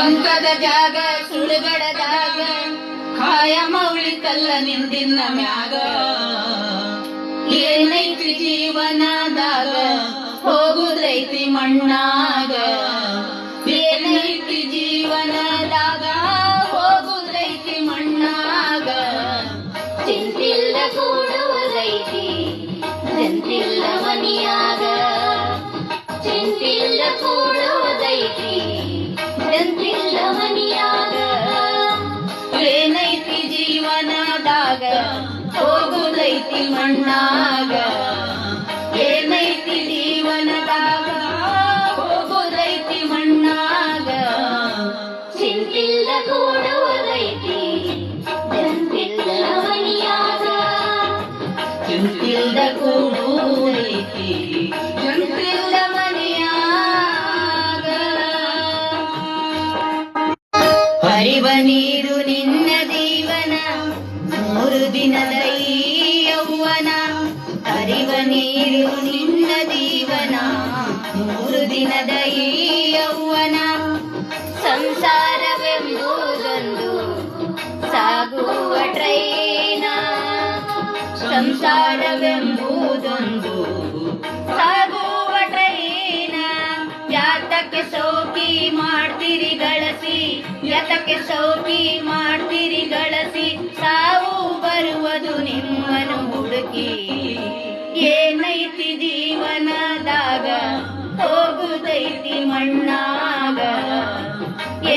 ಸ್ವಂತದ ಜಾಗ ಸುಡುಗಡದಾಗ ಕಾಯ ಮೌಳಿಕಲ್ಲ ನಿಂದಿನ ಮ್ಯಾಗ ಏನೈತಿ ಜೀವನದಾಗ ಹೋಗುದೈತಿ ಮಣ್ಣಾಗ ಏನೈತಿ ಜೀವನದಾಗ ಹೋಗುದೈತಿ ಮಣ್ಣಾಗ ಚಿಂತಿಲ್ಲ ಕೂಡುವುದೈತಿ ಜಂತಿಲ್ಲ ಮನಿಯಾಗ ಚಿಂತಿಲ್ಲ ಕೂಡುವುದೈತಿ ಜಂತಿಲ್ಲ ಮನಿಯಾಗ ಏನೈತಿ ಜೀವನದಾಗ ಹೋಗುದೈತಿ ಮಣ್ಣಾಗ ಏನೈತಿ ಜೀವನದಾಗ ಹೋಗುದೈತಿ ಮಣ್ಣಾಗ ಚಿಂತಿಲ್ಲ ಕೂಡುವುದೈತಿ ಜಂತಿಲ್ಲ ಮನಿಯಾಗ ಚಿಂತಿಲ್ದ ಕೂಡುದೈತಿ ಜಂತಿಲ್ದ ಮನೆಯಾಗ ಹರಿವ ನೀರು ನಿನ್ನ ಜೀವನ 3 ದಿನದ ಈ ಯೌವನ ಹರಿವ ನೀರು ನಿನ್ನ ಜೀವನ 3 ದಿನದ ಈ ಯೌವನ ಸಂಸಾರವೆಂಬುದೊಂದು ಸಾಗುವ ಟ್ರೈನ ಸಂಸಾರವೆಂಬುದೊಂದು ಸಾಗುವ ಟ್ರೈನ ಯಾತಕ್ಕೆ ಸೋಕಿ ಮಾಡ್ತೀರಿ ಗಳಸಿ ಯಾತಕ್ಕೆ ಸೋಕಿ ಮಾಡ್ತೀರಿ ಗಳಸಿ ಸಾವು ಬರುವುದು ನಿಮ್ಮನ್ನು ಹುಡುಕಿ ಏನೈತಿ ಜೀವನದಾಗ ಹೋಗುದೈತಿ ಮಣ್ಣಾಗ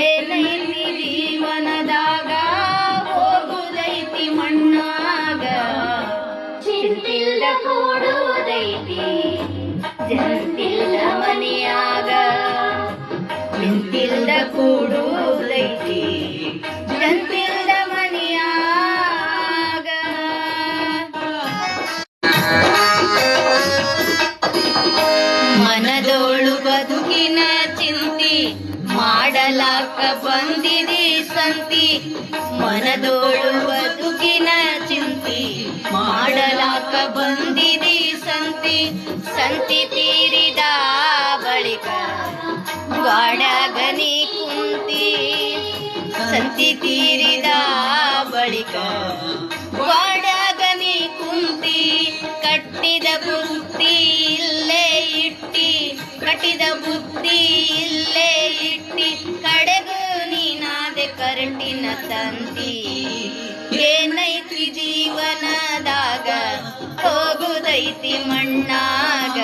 ಏನೈತಿ ಜೀವನದಾಗ ಹೋಗುದೈತಿ ಮಣ್ಣಾಗ ಚಿಂತಿಲ್ಲ ಕೂಡುವುದೈತಿ ಜಂತಿಲ್ಲ ಮನಿಯಾಗ ಚಿಂತಿಲ್ದ ಕೂಡುದೈತಿ ಜಂತಿಲ್ದ ಮನೆಯಾಗ ಮನದೋಳು ಬದುಕಿನ ಚಿಂತಿ ಮಾಡಲಾಕ ಬಂದಿದೆ ಸಂತಿ ಮನದೋಳು ಬದುಕಿನ ಚಿಂತಿ ಮಾಡಲಾಕ ಬಂದಿದೆ ಸಂತಿ ಸಂತಿ ತೀರಿದ ಬಳಿಕ ಗಾಡಗನಿ ಕುಂತಿ ಸಂತಿ ತೀರಿದ ಬಳಿಕ ಗಾಡಗನಿ ಕುಂತಿ ಕಟ್ಟಿದ ಬುತ್ತಿ ಇಲ್ಲೇ ಇಟ್ಟಿ ಕಟ್ಟಿದ ಬುತ್ತಿ ಇಲ್ಲೇ ಇಟ್ಟಿ ಕಡೆಗೂ ನೀನಾದೆ ಕರಟಿನ ತಂತಿ ಏನೈತಿ ಜೀವನದಾಗ ಹೋಗುದೈತಿ ಮಣ್ಣಾಗ